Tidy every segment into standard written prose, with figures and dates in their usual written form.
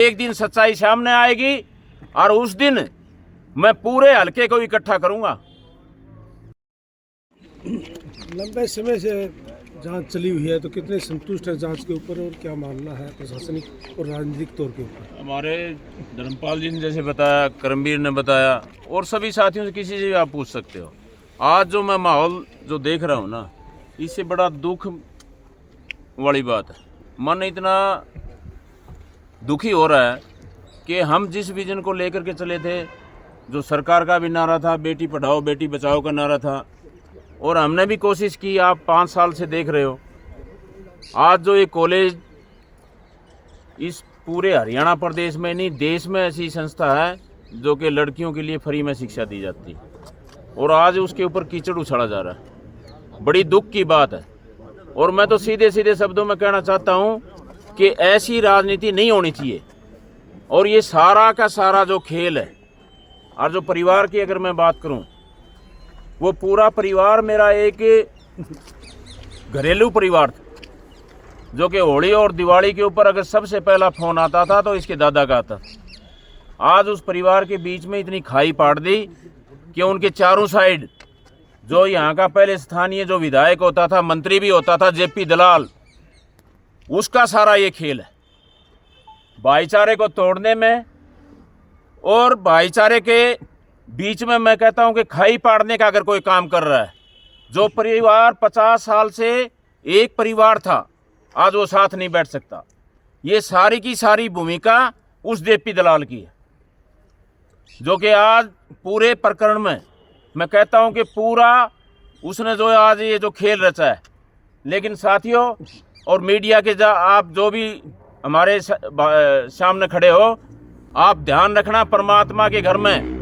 एक दिन सच्चाई सामने आएगी और उस दिन मैं पूरे हलके को इकट्ठा करूंगा। लंबे समय से जांच चली हुई है, तो कितने संतुष्ट है जांच के ऊपर और क्या मानना है प्रशासनिक और राजनीतिक तौर के ऊपर? हमारे धर्मपाल जी ने जैसे बताया, करमवीर ने बताया और सभी साथियों से किसी से भी आप पूछ सकते हो। आज जो मैं माहौल जो देख रहा हूँ ना, इससे बड़ा दुख वाली बात है। मन इतना दुखी हो रहा है कि हम जिस विजन को लेकर के चले थे, जो सरकार का भी नारा था, बेटी पढ़ाओ बेटी बचाओ का नारा था, और हमने भी कोशिश की। आप 5 साल से देख रहे हो, आज जो ये कॉलेज इस पूरे हरियाणा प्रदेश में नहीं देश में ऐसी संस्था है जो कि लड़कियों के लिए फ्री में शिक्षा दी जाती है, और आज उसके ऊपर कीचड़ उछाला जा रहा है। बड़ी दुख की बात है। और मैं तो सीधे सीधे शब्दों में कहना चाहता हूँ कि ऐसी राजनीति नहीं होनी चाहिए। और ये सारा का सारा जो खेल है, और जो परिवार की अगर मैं बात करूँ, वो पूरा परिवार मेरा एक घरेलू परिवार था, जो कि होली और दिवाली के ऊपर अगर सबसे पहला फोन आता था तो इसके दादा का आता। आज उस परिवार के बीच में इतनी खाई पाड़ दी कि उनके चारों साइड जो यहाँ का पहले स्थानीय जो विधायक होता था, मंत्री भी होता था, जेपी दलाल, उसका सारा ये खेल है भाईचारे को तोड़ने में। और भाईचारे के बीच में मैं कहता हूं कि खाई पाड़ने का अगर कोई काम कर रहा है, जो परिवार 50 साल से एक परिवार था, आज वो साथ नहीं बैठ सकता। ये सारी की सारी भूमिका उस जेपी दलाल की है, जो कि आज पूरे प्रकरण में मैं कहता हूं कि पूरा उसने जो आज ये जो खेल रचा है। लेकिन साथियों और मीडिया के आप जो भी हमारे सामने खड़े हो, आप ध्यान रखना, परमात्मा के घर में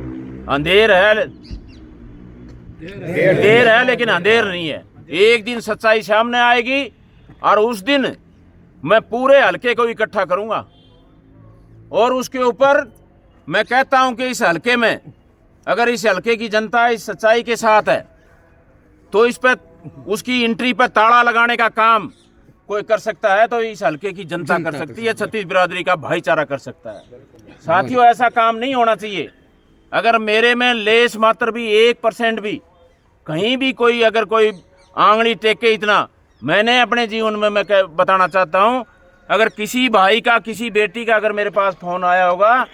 अंधेर है, देर है लेकिन अंधेर नहीं है। एक दिन सच्चाई सामने आएगी और उस दिन मैं पूरे हलके को इकट्ठा करूंगा। और उसके ऊपर मैं कहता हूं कि इस हलके में अगर इस हलके की जनता इस सच्चाई के साथ है, तो इस पर उसकी एंट्री पर ताला लगाने का काम कोई कर सकता है तो इस हलके की जनता कर सकती है, छत्तीस बिरादरी का भाईचारा कर सकता है। साथियों, ऐसा काम नहीं होना चाहिए। अगर मेरे में लेस मात्र भी 1% भी कहीं भी कोई अगर कोई आंगली टेके, इतना मैंने अपने जीवन में मैं बताना चाहता हूं, अगर किसी भाई का किसी बेटी का अगर मेरे पास फोन आया होगा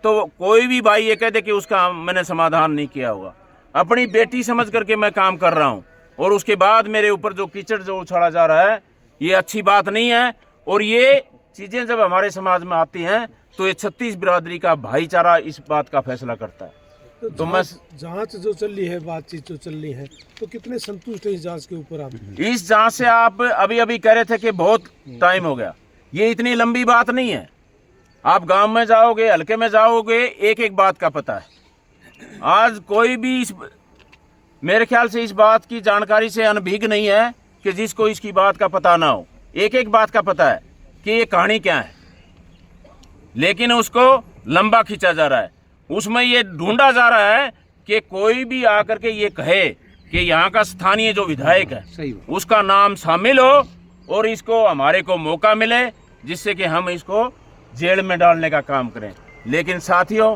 तो कोई भी भाई ये कह दे कि उसका मैंने समाधान नहीं किया होगा। अपनी बेटी समझ करके मैं काम कर रहा हूं, और उसके बाद मेरे ऊपर जो कीचड़ जो उछाला जा रहा है, ये अच्छी बात नहीं है। और ये चीजें जब हमारे समाज में आती हैं तो ये छत्तीस बिरादरी का भाईचारा इस बात का फैसला करता है। तो मैं जांच जो चल रही है, बातचीत जो चल रही है, तो कितने संतुष्ट है इस जांच के ऊपर आप? इस जांच से आप अभी कह रहे थे कि बहुत टाइम हो गया, ये इतनी लंबी बात नहीं है। आप गांव में जाओगे, हल्के में जाओगे, एक एक बात का पता है। आज कोई भी मेरे ख्याल से इस बात की जानकारी से अनभिज्ञ नहीं है कि जिसको इसकी बात का पता ना हो। एक एक बात का पता है कि ये कहानी क्या है, लेकिन उसको लंबा खींचा जा रहा है। उसमें ये ढूंढा जा रहा है कि कोई भी आकर के ये कहे कि यहाँ का स्थानीय जो विधायक है उसका नाम शामिल हो और इसको हमारे को मौका मिले, जिससे कि हम इसको जेल में डालने का काम करें। लेकिन साथियों,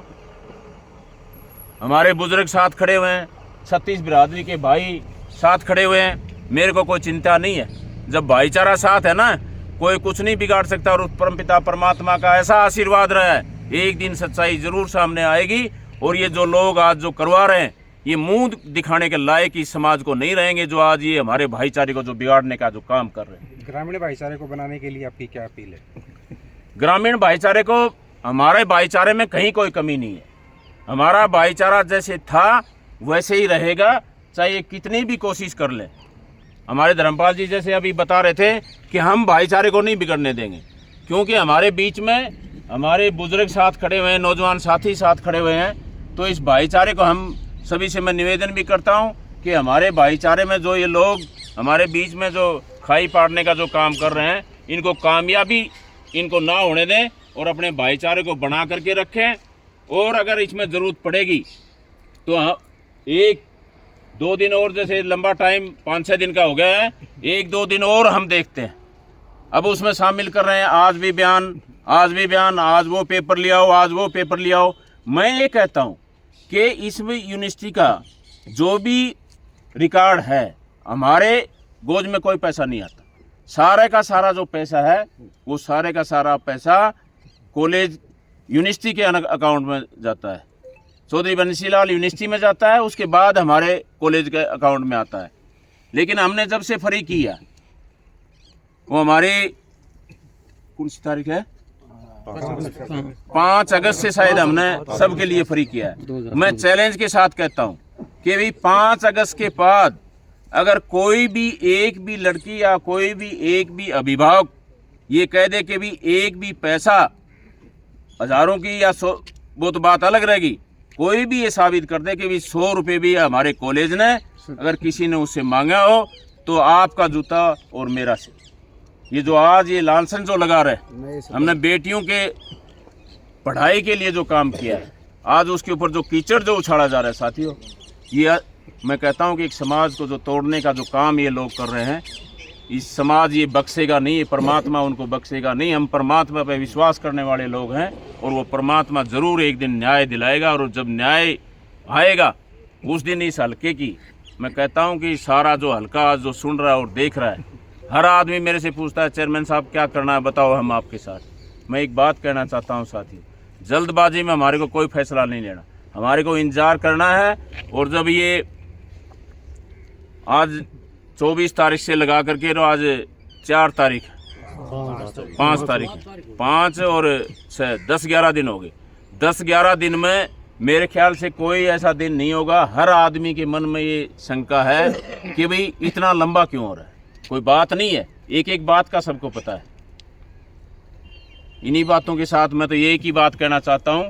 हमारे बुजुर्ग साथ खड़े हुए हैं, छत्तीस बिरादरी के भाई साथ खड़े हुए हैं, मेरे को कोई चिंता नहीं है। जब भाईचारा साथ है ना, कोई कुछ नहीं बिगाड़ सकता। और उस परमपिता परमात्मा का ऐसा आशीर्वाद रहा है, एक दिन सच्चाई जरूर सामने आएगी। और ये जो लोग आज जो करवा रहे हैं, ये मुंह दिखाने के लायक इस समाज को नहीं रहेंगे, जो आज ये हमारे भाईचारे को जो बिगाड़ने का जो काम कर रहे हैं। ग्रामीण भाईचारे को बनाने के लिए आपकी क्या अपील है? ग्रामीण भाईचारे को, हमारे भाईचारे में कहीं कोई कमी नहीं है। हमारा भाईचारा जैसे था वैसे ही रहेगा, चाहे कितनी भी कोशिश कर ले। हमारे धर्मपाल जी जैसे अभी बता रहे थे कि हम भाईचारे को नहीं बिगड़ने देंगे, क्योंकि हमारे बीच में हमारे बुजुर्ग साथ खड़े हुए हैं, नौजवान साथी साथ खड़े हुए हैं। तो इस भाईचारे को हम सभी से मैं निवेदन भी करता हूं कि हमारे भाईचारे में जो ये लोग हमारे बीच में जो खाई पाड़ने का जो काम कर रहे हैं, इनको कामयाबी इनको ना होने दें और अपने भाईचारे को बना करके रखें। और अगर इसमें ज़रूरत पड़ेगी तो 1-2 दिन और, जैसे लंबा टाइम 5-6 दिन का हो गया है, 1-2 दिन और हम देखते हैं। अब उसमें शामिल कर रहे हैं आज भी बयान, आज भी बयान, आज वो पेपर ले आओ, आज वो पेपर ले आओ। मैं ये कहता हूँ कि इसमें यूनिवर्सिटी का जो भी रिकॉर्ड है, हमारे गोद में कोई पैसा नहीं आता। सारे का सारा जो पैसा है वो सारे का सारा पैसा कॉलेज यूनिवर्सिटी के अकाउंट में जाता है, चौधरी बंसीलाल यूनिवर्सिटी में जाता है, उसके बाद हमारे कॉलेज के अकाउंट में आता है। लेकिन हमने जब से फ्री किया, वो हमारी कौन सी तारीख है, 5 अगस्त से शायद हमने सबके लिए फ्री किया है। मैं चैलेंज के साथ कहता हूँ कि भाई 5 अगस्त के बाद अगर कोई भी एक भी लड़की या कोई भी एक भी अभिभावक ये कह दे कि भी एक भी पैसा, हजारों की या 100, वो तो बात अलग रहेगी, कोई भी ये साबित कर दे कि भी 100 रुपये भी हमारे कॉलेज ने अगर किसी ने उससे मांगा हो तो आपका जूता और मेरा से। ये जो आज ये लालसन जो लगा रहे, हमने बेटियों के पढ़ाई के लिए जो काम किया है, आज उसके ऊपर जो कीचड़ जो उछाला जा रहा है साथियों, ये मैं कहता हूँ कि एक समाज को जो तोड़ने का जो काम ये लोग कर रहे हैं, इस समाज ये बख्शेगा नहीं, ये परमात्मा उनको बख्शेगा नहीं। हम परमात्मा पर विश्वास करने वाले लोग हैं और वो परमात्मा ज़रूर एक दिन न्याय दिलाएगा, और जब न्याय आएगा उस दिन इस हल्के की, मैं कहता हूँ कि सारा जो हल्का जो सुन रहा है और देख रहा है, हर आदमी मेरे से पूछता है चेयरमैन साहब क्या करना है, बताओ हम आपके साथ। मैं एक बात कहना चाहता हूँ साथियों, जल्दबाजी में हमारे को कोई फैसला नहीं लेना, हमारे को इंतजार करना है। और जब ये आज 24 तारीख से लगा करके तो आज 4 तारीख, 5 तारीख, 5 और 6, 10-11 दिन हो गए। 10-11 दिन में मेरे ख्याल से कोई ऐसा दिन नहीं होगा, हर आदमी के मन में ये शंका है कि भाई इतना लंबा क्यों हो रहा है। कोई बात नहीं है, एक एक बात का सबको पता है। इन्हीं बातों के साथ मैं तो एक ही बात कहना चाहता हूँ,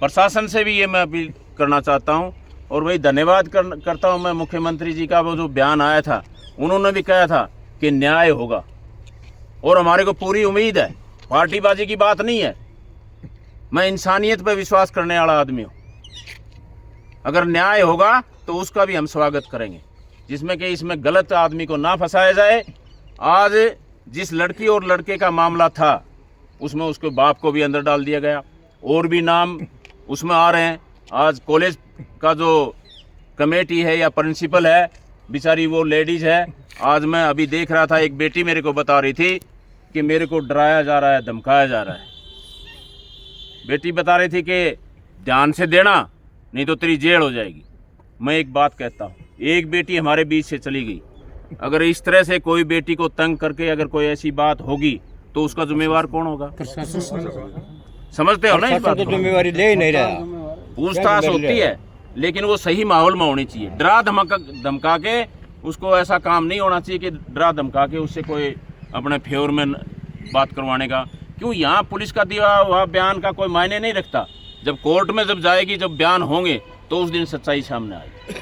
प्रशासन से भी ये मैं अपील करना चाहता हूँ। और वही धन्यवाद करता हूँ मैं मुख्यमंत्री जी का, वो जो बयान आया था उन्होंने भी कहा था कि न्याय होगा, और हमारे को पूरी उम्मीद है। पार्टीबाजी की बात नहीं है, मैं इंसानियत पर विश्वास करने वाला आदमी हूँ। अगर न्याय होगा तो उसका भी हम स्वागत करेंगे, जिसमें कि इसमें गलत आदमी को ना फंसाया जाए। आज जिस लड़की और लड़के का मामला था उसमें उसके बाप को भी अंदर डाल दिया गया, और भी नाम उसमें आ रहे हैं। आज कॉलेज का जो कमेटी है या प्रिंसिपल है, बेचारी वो लेडीज है। आज मैं अभी देख रहा था, एक बेटी मेरे को बता रही थी कि मेरे को डराया जा रहा है, धमकाया जा रहा है। बेटी बता रही थी कि ध्यान से देना नहीं तो तेरी जेल हो जाएगी। मैं एक बात कहता हूँ, एक बेटी हमारे बीच से चली गई, अगर इस तरह से कोई बेटी को तंग करके अगर कोई ऐसी बात होगी तो उसका जिम्मेवार कौन होगा? समझते हो ना इस बात को? जिम्मेवारी ले ही नहीं रहा। पूछताछ होती है, लेकिन वो सही माहौल में होनी चाहिए। डरा धमका के उसको ऐसा काम नहीं होना चाहिए कि डरा धमका के उससे कोई अपने फेवर में बात करवाने का। क्यों? यहाँ पुलिस का दिया हुआ बयान का कोई मायने नहीं रखता। जब कोर्ट में जब जाएगी, जब बयान होंगे तो उस दिन सच्चाई सामने आएगी।